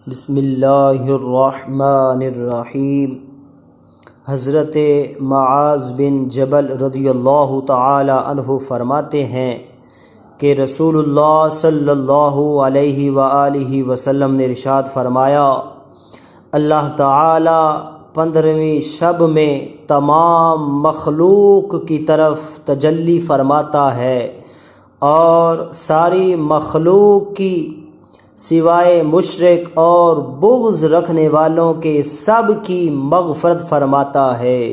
بسم اللہ الرحمن الرحیم۔ حضرت معاذ بن جبل رضی اللہ تعالی عنہ فرماتے ہیں کہ رسول اللہ صلی اللہ علیہ وآلہ وسلم نے ارشاد فرمایا، اللہ تعالی 15ویں شب میں تمام مخلوق کی طرف تجلی فرماتا ہے اور ساری مخلوق کی سوائے مشرک اور بغض رکھنے والوں کے سب کی مغفرت فرماتا ہے۔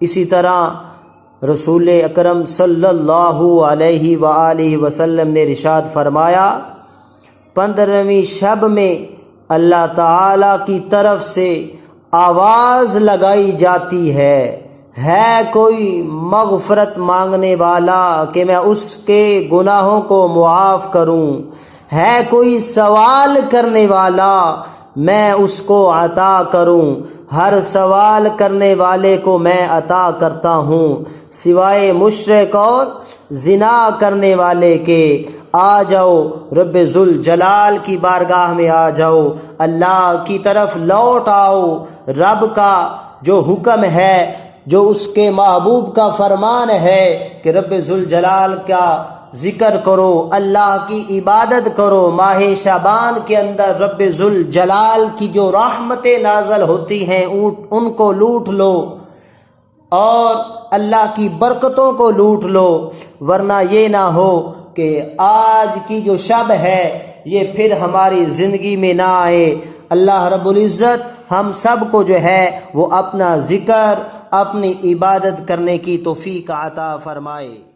اسی طرح رسول اکرم صلی اللہ علیہ وآلہ وسلم نے ارشاد فرمایا، 15ویں شب میں اللہ تعالی کی طرف سے آواز لگائی جاتی ہے کوئی مغفرت مانگنے والا کہ میں اس کے گناہوں کو معاف کروں، ہے کوئی سوال کرنے والا میں اس کو عطا کروں، ہر سوال کرنے والے کو میں عطا کرتا ہوں سوائے مشرک اور زنا کرنے والے کے۔ آ جاؤ رب ذوالجلال کی بارگاہ میں، آ جاؤ اللہ کی طرف لوٹ آؤ۔ رب کا جو حکم ہے، جو اس کے محبوب کا فرمان ہے کہ رب ذوالجلال کا ذکر کرو، اللہ کی عبادت کرو۔ ماہ شعبان کے اندر رب ذوالجلال کی جو رحمتیں نازل ہوتی ہیں ان کو لوٹ لو اور اللہ کی برکتوں کو لوٹ لو، ورنہ یہ نہ ہو کہ آج کی جو شب ہے یہ پھر ہماری زندگی میں نہ آئے۔ اللہ رب العزت ہم سب کو جو ہے وہ اپنا ذکر، اپنی عبادت کرنے کی توفیق عطا فرمائے۔